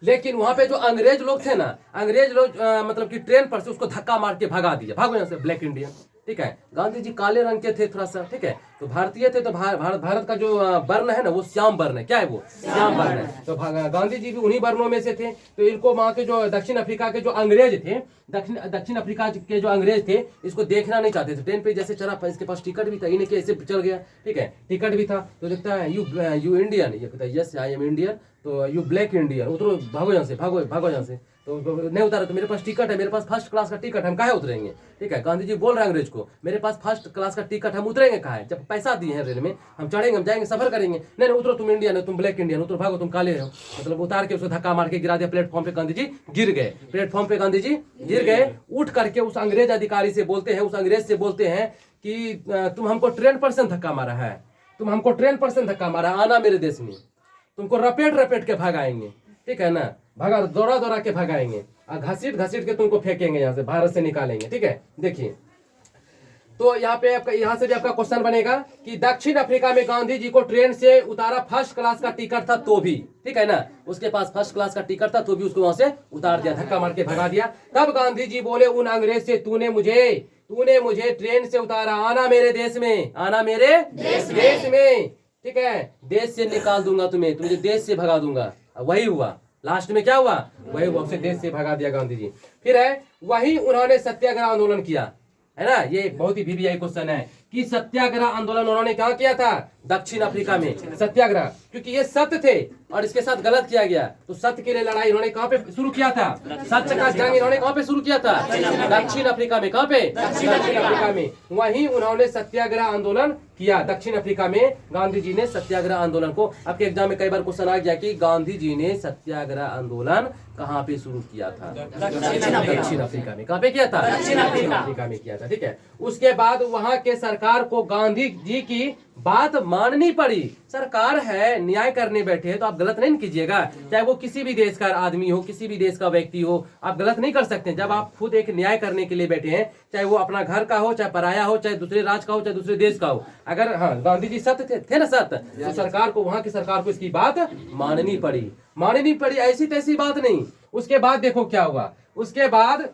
लेकिन वहां पे जो अंग्रेज लोग थे ना, अंग्रेज लोग मतलब कि ट्रेन पर से उसको धक्का मार के भगा दिया, भागो यहाँ से ब्लैक इंडियन, ठीक है। गांधी जी काले रंग के थे थोड़ा सा, ठीक है। तो भारतीय थे, तो भारत का जो वर्ण है ना वो श्याम वर्ण है। क्या है वो? श्याम वर्ण है। तो गांधी जी भी उन्हीं वर्णों में से थे। तो इनको वहां के जो दक्षिण अफ्रीका के जो अंग्रेज थे, दक्षिण अफ्रीका के जो अंग्रेज थे, इसको देखना नहीं चाहते थे। ट्रेन पे जैसे चढ़ा, इसके पास टिकट भी था, इन्हें कैसे चल गया, ठीक है, टिकट भी था। तो देखता है यू इंडियन, ये कहता है यस आई एम इंडियन, तो यू ब्लैक इंडियन, उतरो, भागो यहाँ से, भागो यहाँ से। तो नहीं उतारा, तो मेरे पास टिकट है, मेरे पास फर्स्ट क्लास का टिकट, हम काहे उतरेंगे, ठीक है। गांधी जी बोल रहे हैं अंग्रेज को, मेरे पास फर्स्ट क्लास का टिकट, हम उतरेंगे काहे, जब पैसा दिए हैं रेल में, हम चढ़ेंगे, हम जाएंगे, सफर करेंगे। नहीं उतरो, तुम इंडियन है, तुम ब्लैक इंडियन, उतरो, भागो, तुम काले हो। मतलब उतार के उसको धक्का मार के गिरा दिया प्लेटफॉर्म पे। गांधी जी गिर गए, प्लेटफॉर्म पे गांधी जी गिर गए। उठ करके उस अंग्रेज अधिकारी से बोलते हैं, उस अंग्रेज से बोलते हैं कि तुम हमको ट्रेन पर से धक्का मारा है, तुम हमको ट्रेन पर से धक्का मारा, आना मेरे देश में, तुमको रपेट के भगाएंगे, ठीक है ना, भगा दौड़ा के भगाएंगे, घसीट के तुमको फेंकेंगे, यहाँ से भारत से निकालेंगे, ठीक है। देखिए तो यहाँ पे आपका, यहाँ से भी आपका क्वेश्चन बनेगा कि दक्षिण अफ्रीका में गांधी जी को ट्रेन से उतारा, फर्स्ट क्लास का टिकट था तो भी, ठीक है ना, उसके पास फर्स्ट क्लास का टिकट था तो भी उसको वहां से उतार दिया, धक्का मार के भगा दिया। तब गांधी जी बोले उन अंग्रेज से, तूने मुझे ट्रेन से उतारा, आना मेरे देश में, आना मेरे देश में, ठीक है, देश से निकाल दूंगा तुम्हें, तुझे देश से भगा दूंगा। वही हुआ, लास्ट में क्या हुआ, वही हुआ, उसे देश से भगा दिया गांधी जी। फिर है वही उन्होंने सत्याग्रह आंदोलन किया, है ना, ये बहुत ही वीवीआई क्वेश्चन है कि सत्याग्रह आंदोलन उन्होंने कहाँ किया था? दक्षिण अफ्रीका में सत्याग्रह, क्योंकि ये सत्य थे और इसके साथ गलत किया गया, तो सत्य के लिए लड़ाई इन्होंने कहाँ पे शुरू किया था? सत्य का जंग इन्होंने कहाँ पे शुरू किया था? दक्षिण अफ्रीका में। कहाँ पे? दक्षिण अफ्रीका में। वहीं उन्होंने सत्याग्रह आंदोलन किया दक्षिण अफ्रीका में। गांधी जी ने सत्याग्रह आंदोलन को, आपके एग्जाम में कई बार क्वेश्चन आ गया कि गांधी जी ने सत्याग्रह आंदोलन कहाँ पे शुरू किया था? दक्षिण अफ्रीका में। कहाँ पे किया था? दक्षिण अफ्रीका में किया था, ठीक है। उसके बाद वहां के सरकार को गांधी जी की बात माननी पड़ी। सरकार है, न्याय करने बैठे हैं तो आप गलत नहीं कीजिएगा, चाहे वो किसी भी देश का आदमी हो, किसी भी देश का व्यक्ति हो, आप गलत नहीं कर सकते। जब आप खुद एक न्याय करने के लिए बैठे हैं, चाहे वो अपना घर का हो, चाहे पराया हो, चाहे दूसरे राज्य का हो, चाहे दूसरे देश का हो, अगर हाँ गांधी जी सत्य थे ना, सत्य, तो सरकार को, वहां की सरकार को इसकी बात माननी पड़ी, ऐसी तैसी बात नहीं। उसके बाद देखो क्या हुआ, उसके बाद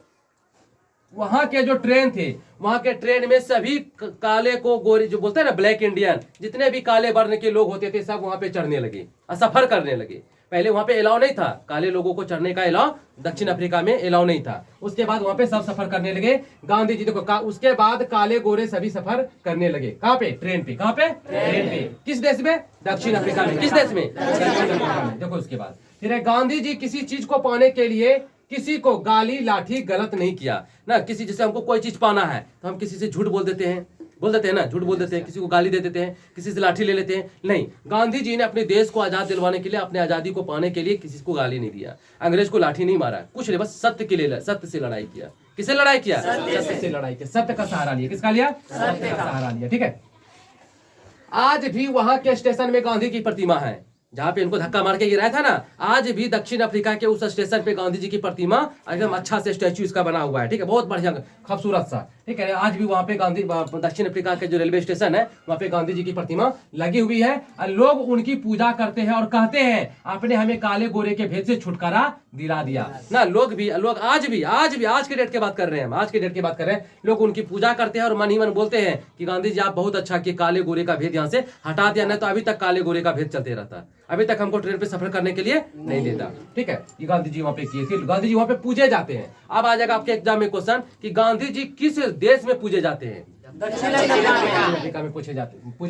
वहां के जो ट्रेन थे, वहां के ट्रेन में सभी काले को गोरे, जो बोलते हैं ना ब्लैक इंडियन, जितने भी काले वर्ण के लोग होते थे सब वहां पे चढ़ने लगे और सफर करने लगे। पहले वहां पे अलाउ नहीं था, काले लोगों को चढ़ने का अलाउ दक्षिण अफ्रीका में अलाउ नहीं था। उसके बाद वहां पे सब सफर करने लगे। गांधी जी देखो उसके बाद काले गोरे सभी सफर करने लगे। कहाँ पे? ट्रेन पे। कहाँ पे? ट्रेन पे। किस देश में? दक्षिण अफ्रीका में। किस देश में? दक्षिण अफ्रीका में। देखो उसके बाद फिर गांधी जी किसी चीज को पाने के लिए किसी को गाली लाठी गलत नहीं किया ना। किसी, जैसे हमको कोई चीज पाना है तो हम किसी से झूठ बोल देते हैं ना, झूठ बोल देते हैं, किसी को गाली दे देते हैं, किसी से लाठी ले लेते हैं। नहीं, गांधी जी ने अपने देश को आजाद दिलवाने के लिए, अपने आजादी को पाने के लिए किसी को गाली नहीं दिया, अंग्रेज को लाठी नहीं मारा, कुछ नहीं, बस सत्य के लिए, सत्य से लड़ाई किया। किससे लड़ाई किया? सत्य से लड़ाई किया, सत्य का सहारा लिया। किसका लिया? सत्य का सहारा लिया, ठीक है। आज भी वहां के स्टेशन में गांधी की प्रतिमा है, जहां पे इनको धक्का मार के गिराया था ना, आज भी दक्षिण अफ्रीका के उस स्टेशन पे गांधी जी की प्रतिमा एकदम अच्छा से स्टैचू इसका बना हुआ है, ठीक है, बहुत बढ़िया खूबसूरत सा, ठीक है। आज भी वहां पे गांधी, दक्षिण अफ्रीका के जो रेलवे स्टेशन है वहां पे गांधी जी की प्रतिमा लगी हुई है और लोग उनकी पूजा करते हैं और कहते हैं आपने हमें काले गोरे के भेद से छुटकारा दिला दिया ना। लोग आज के डेट की बात कर रहे हैं, आज के डेट की बात कर रहे हैं, लोग उनकी पूजा करते हैं और मन ही मन बोलते हैं कि गांधी जी आप बहुत अच्छा किए, काले गोरे का भेद यहाँ से हटा दिया, नहीं तो अभी तक काले गोरे का भेद चलते रहता, अभी तक हमको ट्रेन पे सफर करने के लिए नहीं देता, ठीक है। ये गांधी जी वहां पे किए थे, गांधी जी वहां पे पूजे जाते हैं। अब आ जाएगा आपके एग्जाम में क्वेश्चन कि गांधी जी किस देश में पूजे जाते हैं? दक्षिण अफ्रीका में पूजे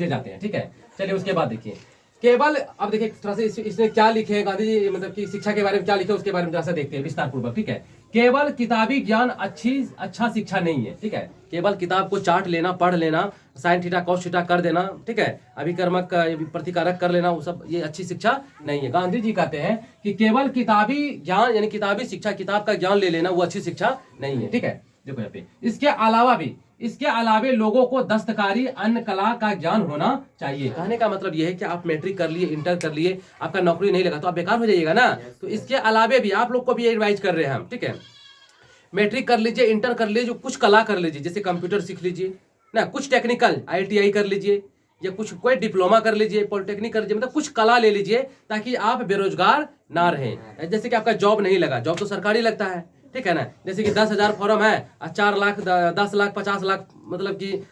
जाते हैं, ठीक है। चलिए उसके बाद देखिए केवल, अब देखिए थोड़ा सा इसने क्या लिखे हैं गांधी जी, मतलब कि शिक्षा के बारे में क्या लिखे उसके बारे में थोड़ा सा देखते हैं विस्तार पूर्वक, ठीक है। केवल किताबी ज्ञान अच्छा शिक्षा नहीं है, ठीक है। केवल किताब को चाट लेना, पढ़ लेना, साइन थीटा कॉस थीटा कर देना, ठीक है, अभिकर्मक प्रतिकारक कर लेना, वो सब ये अच्छी शिक्षा नहीं है। गांधी जी कहते हैं कि केवल किताबी ज्ञान यानी किताबी शिक्षा, किताब का ज्ञान ले लेना वो अच्छी शिक्षा नहीं है, ठीक है। देखो यहाँ पे इसके अलावे लोगों को दस्तकारी अन्य कला का ज्ञान होना चाहिए। कहने का मतलब यह है कि आप मैट्रिक कर लिए, इंटर कर लिए, आपका नौकरी नहीं लगा तो आप बेकार हो जाइएगा ना। तो इसके अलावे भी आप लोग को भी एडवाइज कर रहे हैं हम, ठीक है। मैट्रिक कर लीजिए, इंटर कर लीजिए, कुछ कला कर लीजिए, जैसे कंप्यूटर सीख लीजिए ना, कुछ टेक्निकल ITI कर लीजिए, या कुछ कोई डिप्लोमा कर लीजिए, पॉलिटेक्निक कर लीजिए, मतलब कुछ कला ले लीजिए ताकि आप बेरोजगार ना रहें। जैसे कि आपका जॉब नहीं लगा, जॉब तो सरकारी लगता है, ठीक है ना। जैसे कि 10,000 फॉर्म है और 4 लाख 10 लाख 50 लाख मतलब कि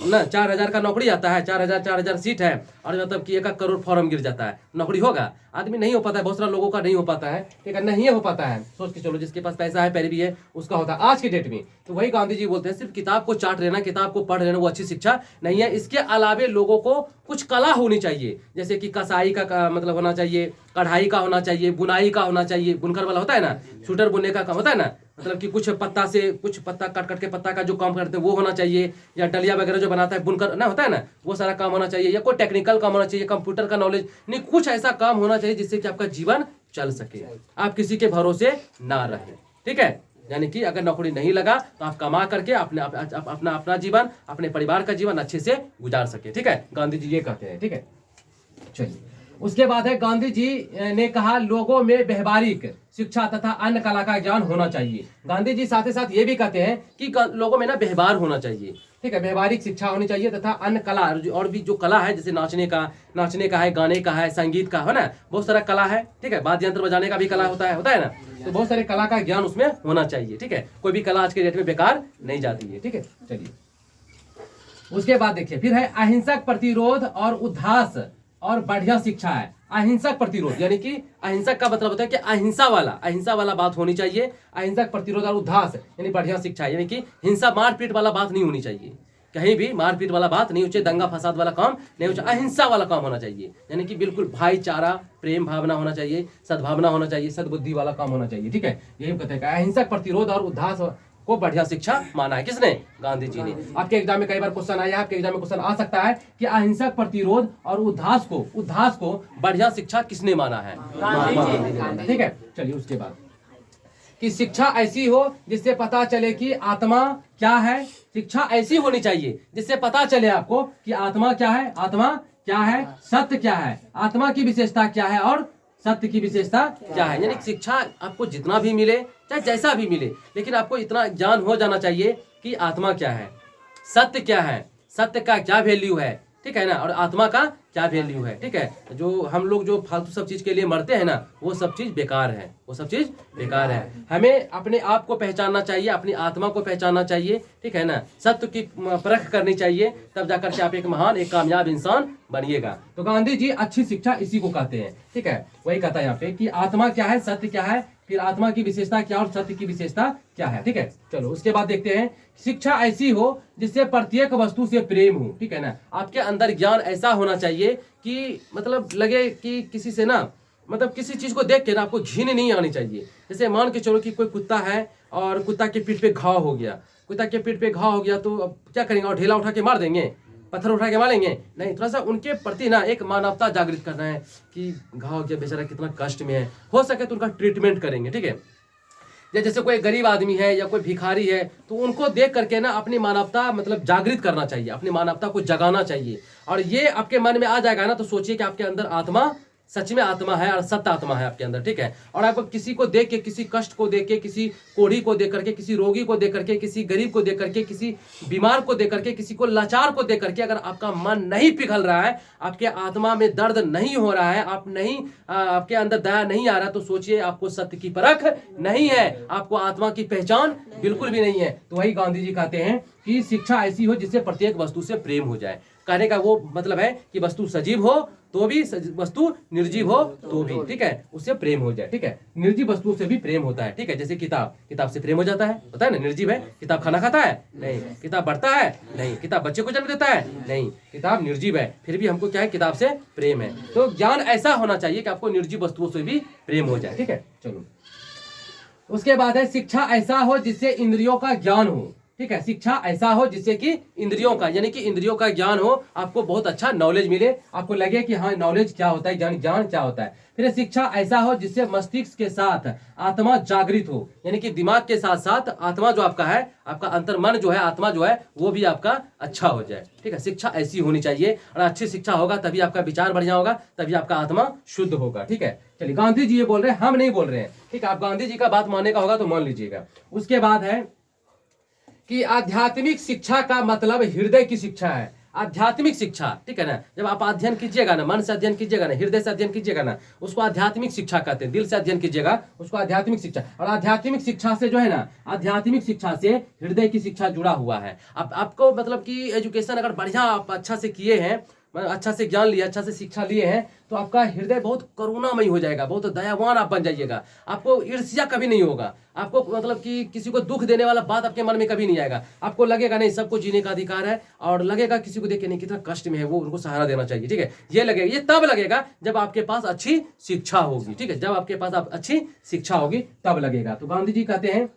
ना 4,000 का नौकरी आता है, 4,000 सीट है और मतलब कि 1 करोड़ फॉर्म गिर जाता है, नौकरी होगा? आदमी नहीं हो पाता है, बहुत सारा लोगों का नहीं हो पाता है, ठीक है, नहीं हो पाता है। सोच के चलो, जिसके पास पैसा है, पैरवी है, उसका होता है आज की डेट में। तो वही गांधी जी बोलते हैं सिर्फ किताब को चाट लेना, किताब को पढ़ लेना वो अच्छी शिक्षा नहीं है। इसके अलावे लोगों को कुछ कला होनी चाहिए, जैसे कि कसाई का मतलब होना चाहिए, कढ़ाई का होना चाहिए, बुनाई का होना चाहिए, बुनकर वाला होता है ना, स्वेटर बुनने का काम होता है ना, मतलब कि कुछ पत्ता काट के पत्ता का जो काम करते हैं वो होना चाहिए, या डलिया वगैरह जो बनाता है बुनकर ना होता है ना, वो सारा काम होना चाहिए, या कोई टेक्निकल काम होना चाहिए, कंप्यूटर का नॉलेज नहीं, कुछ ऐसा काम होना चाहिए जिससे कि आपका जीवन चल सके, आप किसी के भरोसे ना रहे, ठीक है। यानी कि अगर नौकरी नहीं लगा तो आप कमा करके अपना जीवन, अपने परिवार का जीवन अच्छे से गुजार सके, ठीक है। गांधी जी ये कहते हैं, ठीक है। चलिए उसके बाद है, गांधी जी ने कहा लोगों में व्यवहारिक शिक्षा तथा अन्य कला का ज्ञान होना चाहिए। गांधी जी साथ ही साथ ये भी कहते हैं कि लोगों में ना व्यवहार होना चाहिए, ठीक है, व्यवहारिक शिक्षा होनी चाहिए तथा अन्य कला और भी जो कला है, जैसे नाचने का है, गाने का है, संगीत का है ना, बहुत सारा कला है, ठीक है, वाद्य यंत्र बजाने का भी कला होता है ना, तो बहुत सारे कला का ज्ञान उसमें होना चाहिए, ठीक है। कोई भी कला आज के डेट में बेकार नहीं जाती है, ठीक है। चलिए उसके बाद देखिए, फिर है अहिंसक प्रतिरोध और उद्धास और बढ़िया शिक्षा है। अहिंसक प्रतिरोध यानी कि अहिंसक का मतलब होता है कि अहिंसा वाला बात होनी चाहिए। अहिंसक प्रतिरोध और उद्धास यानी बढ़िया शिक्षा, यानी कि हिंसा मारपीट वाला बात नहीं होनी चाहिए, कहीं भी मारपीट वाला बात नहीं होनी चाहिए, दंगा फसाद वाला काम नहीं होना चाहिए, अहिंसा वाला काम होना चाहिए, यानी कि बिल्कुल भाईचारा, प्रेम भावना होना चाहिए, सद्भावना होना चाहिए, सद्बुद्धि वाला काम होना चाहिए, ठीक है। यही कहते हैं अहिंसक प्रतिरोध और उद्धास को बढ़िया शिक्षा माना है। किसने? गांधी जी ने। आपके एग्जाम में कई बार क्वेश्चन आया है, आपके एग्जाम में क्वेश्चन आ सकता है कि अहिंसक प्रतिरोध और उद्धास को बढ़िया शिक्षा किसने माना है? ठीक है। चलिए उसके बाद कि शिक्षा ऐसी हो जिससे पता चले कि आत्मा क्या है। शिक्षा ऐसी होनी चाहिए जिससे पता चले आपको कि आत्मा क्या है, आत्मा क्या है, सत्य क्या है, आत्मा की विशेषता क्या है और सत्य की विशेषता क्या है। यानी शिक्षा आपको जितना भी मिले, चाहे जैसा भी मिले, लेकिन आपको इतना ज्ञान हो जाना चाहिए कि आत्मा क्या है, सत्य क्या है, सत्य का क्या वैल्यू है, ठीक है ना, और आत्मा का क्या वैल्यू है, ठीक है। जो हम लोग जो फालतू सब चीज के लिए मरते हैं ना, वो सब चीज बेकार है, वो सब चीज बेकार है। हमें अपने आप को पहचानना चाहिए, अपनी आत्मा को पहचानना चाहिए, ठीक है ना, सत्य की परख करनी चाहिए, तब जाकर के आप एक महान, एक कामयाब इंसान बनिएगा। तो गांधी जी अच्छी शिक्षा इसी को कहते हैं, ठीक है। वही कहता है यहाँ पे कि आत्मा क्या है, सत्य क्या है, फिर आत्मा की विशेषता क्या और सत्य की विशेषता क्या है, ठीक है। चलो उसके बाद देखते हैं, शिक्षा ऐसी हो जिससे प्रत्येक वस्तु से प्रेम हो, ठीक है ना। आपके अंदर ज्ञान ऐसा होना चाहिए कि मतलब लगे कि किसी से ना, मतलब किसी चीज को देख के ना आपको घिन नहीं आनी चाहिए। जैसे मान के चलो कि कोई कुत्ता है और कुत्ता के पीठ पे घाव हो गया, कुत्ता के पीठ पे घाव हो गया तो अब क्या करेंगे, और ढेला उठा के मार देंगे, पत्थर उठा के मारेंगे? नहीं, थोड़ा सा उनके प्रति ना एक मानवता जागृत करना है कि घाव के बेचारा कितना कष्ट में है, हो सके तो उनका ट्रीटमेंट करेंगे, ठीक है। जैसे कोई गरीब आदमी है या कोई भिखारी है तो उनको देख करके ना अपनी मानवता मतलब जागृत करना चाहिए, अपनी मानवता को जगाना चाहिए, और ये आपके मन में आ जाएगा ना तो सोचिए कि आपके अंदर आत्मा सच में आत्मा है और सत्य आत्मा है आपके अंदर, ठीक है। और आप किसी को देख के, किसी कष्ट को देख के, किसी कोढ़ी को देख करके, किसी रोगी को देख करके, किसी गरीब को देख करके, किसी बीमार को देख करके, किसी को लाचार को देख करके अगर आपका मन नहीं पिघल रहा है, आपके आत्मा में दर्द नहीं हो रहा है, आपके अंदर दया नहीं आ रहा, तो सोचिए आपको सत्य की परख नहीं है, आपको आत्मा की पहचान बिल्कुल भी नहीं है। तो वही गांधी जी कहते हैं कि शिक्षा ऐसी हो जिससे प्रत्येक वस्तु से प्रेम हो जाए। कहने का वो मतलब है कि वस्तु सजीव हो तो भी, वस्तु निर्जीव हो तो भी, ठीक है, उससे प्रेम हो जाए, ठीक है। निर्जीव वस्तुओं से भी प्रेम होता है, ठीक है। जैसे किताब से प्रेम हो जाता है, पता है ना, निर्जीव है। किताब खाना खाता है? नहीं। किताब बढ़ता है? नहीं। किताब बच्चे को जन्म देता है? नहीं। किताब निर्जीव है, फिर भी हमको क्या है, किताब से प्रेम है। तो ज्ञान ऐसा होना चाहिए कि आपको निर्जीव वस्तुओं से भी प्रेम हो जाए, ठीक है। चलो उसके बाद है शिक्षा ऐसा हो जिससे इंद्रियों का ज्ञान हो। ठीक है, शिक्षा ऐसा हो जिससे कि इंद्रियों का, यानी कि इंद्रियों का ज्ञान हो, आपको बहुत अच्छा नॉलेज मिले, आपको लगे कि हाँ नॉलेज क्या होता है, ज्ञान क्या होता है। फिर शिक्षा ऐसा हो जिससे मस्तिष्क के साथ आत्मा जागृत हो, यानी कि दिमाग के साथ साथ आत्मा जो आपका है, आपका अंतर मन जो है, आत्मा जो है वो भी आपका अच्छा हो जाए। ठीक है, शिक्षा ऐसी होनी चाहिए, और अच्छी शिक्षा होगा तभी आपका विचार बढ़िया होगा, तभी आपका आत्मा शुद्ध होगा। ठीक है, चलिए गांधी जी ये बोल रहे हैं, हम नहीं बोल रहे हैं। ठीक है, आप गांधी जी का बात मानने का होगा तो मान लीजिएगा। उसके बाद है कि आध्यात्मिक शिक्षा का मतलब हृदय की शिक्षा है। आध्यात्मिक शिक्षा, ठीक है ना, जब आप अध्ययन कीजिएगा ना, मन से अध्ययन कीजिएगा ना, हृदय से अध्ययन कीजिएगा ना, उसको आध्यात्मिक शिक्षा कहते हैं। दिल से अध्ययन कीजिएगा उसको आध्यात्मिक शिक्षा। और आध्यात्मिक शिक्षा से जो है ना, आध्यात्मिक शिक्षा से हृदय की शिक्षा जुड़ा हुआ है। आपको मतलब कि एजुकेशन अगर बढ़िया आप अच्छा से किए हैं, अच्छा से ज्ञान लिया, अच्छा से शिक्षा लिए हैं, तो आपका हृदय बहुत करुणामयी हो जाएगा, बहुत दयावान आप बन जाइएगा। आपको ईर्ष्या कभी नहीं होगा, आपको मतलब कि किसी को दुख देने वाला बात आपके मन में कभी नहीं आएगा। आपको लगेगा नहीं सबको जीने का अधिकार है, और लगेगा किसी को देख के नहीं कितना कष्ट में है वो, उनको सहारा देना चाहिए। ठीक है, ये लगेगा, ये तब लगेगा जब आपके पास अच्छी शिक्षा होगी। ठीक है, जब आपके पास अच्छी शिक्षा होगी तब लगेगा। तो गांधी जी कहते हैं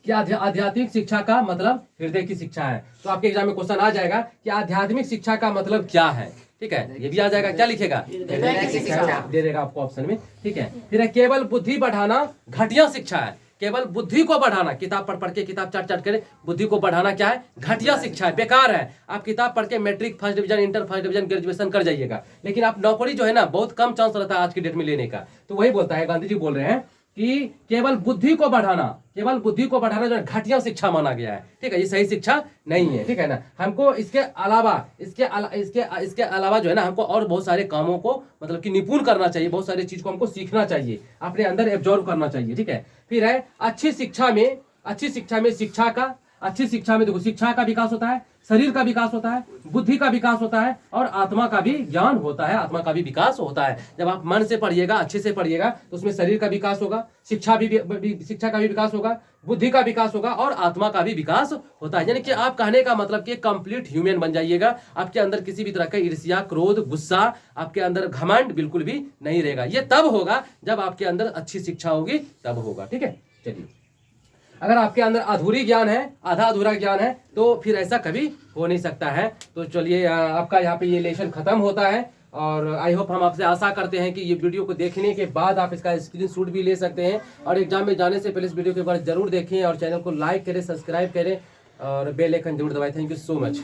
कि आध्यात्मिक शिक्षा का मतलब हृदय की शिक्षा है। तो आपके एग्जाम में क्वेश्चन आ जाएगा कि आध्यात्मिक शिक्षा का मतलब क्या है। ठीक है, ये भी आ जाएगा, क्या लिखेगा, हृदय की शिक्षा दे देगा आपको ऑप्शन में। ठीक है, फिर है केवल बुद्धि बढ़ाना घटिया शिक्षा है। केवल बुद्धि को बढ़ाना, किताब पढ़ के, किताब चाट कर बुद्धि को बढ़ाना क्या है, घटिया शिक्षा है, बेकार है। आप किताब पढ़ के matric first division, inter first division, graduation कर जाइएगा, लेकिन आप नौकरी जो है ना बहुत कम चांस रहता है आज की डेट में लेने का। तो वही बोलता है, गांधी जी बोल रहे हैं कि केवल बुद्धि को बढ़ाना, केवल बुद्धि को बढ़ाना जो है घटिया शिक्षा माना गया है। ठीक है, ये सही शिक्षा नहीं है। ठीक है ना, हमको इसके अलावा जो है ना, हमको और बहुत सारे कामों को मतलब कि निपुण करना चाहिए, बहुत सारी चीज को हमको सीखना चाहिए, अपने अंदर एब्जॉर्व करना चाहिए। ठीक है, फिर है अच्छी शिक्षा में अच्छी शिक्षा में देखो, शिक्षा का विकास होता है, शरीर का विकास होता है, बुद्धि का विकास होता है, और आत्मा का भी ज्ञान होता है, आत्मा का भी विकास होता है। जब आप मन से पढ़िएगा, अच्छे से पढ़िएगा, तो उसमें शरीर का विकास होगा, शिक्षा का भी विकास होगा, बुद्धि का विकास होगा, और आत्मा का भी विकास होता है। यानी कि आप कहने का मतलब कि कंप्लीट ह्यूमन बन जाइएगा। आपके अंदर किसी भी तरह का ईर्ष्या, क्रोध, गुस्सा, आपके अंदर घमंड बिल्कुल भी नहीं रहेगा। ये तब होगा जब आपके अंदर अच्छी शिक्षा होगी, तब होगा। ठीक है, चलिए, अगर आपके अंदर अधूरी ज्ञान है, आधा अधूरा ज्ञान है, तो फिर ऐसा कभी हो नहीं सकता है। तो चलिए, आपका यहाँ पे ये लेसन खत्म होता है, और आई होप, हम आपसे आशा करते हैं कि ये वीडियो को देखने के बाद आप इसका स्क्रीनशॉट भी ले सकते हैं, और एग्जाम में जाने से पहले इस वीडियो के बारे में जरूर देखें, और चैनल को लाइक करें, सब्सक्राइब करें, और बेल आइकन जरूर दबाएं। Thank you so much.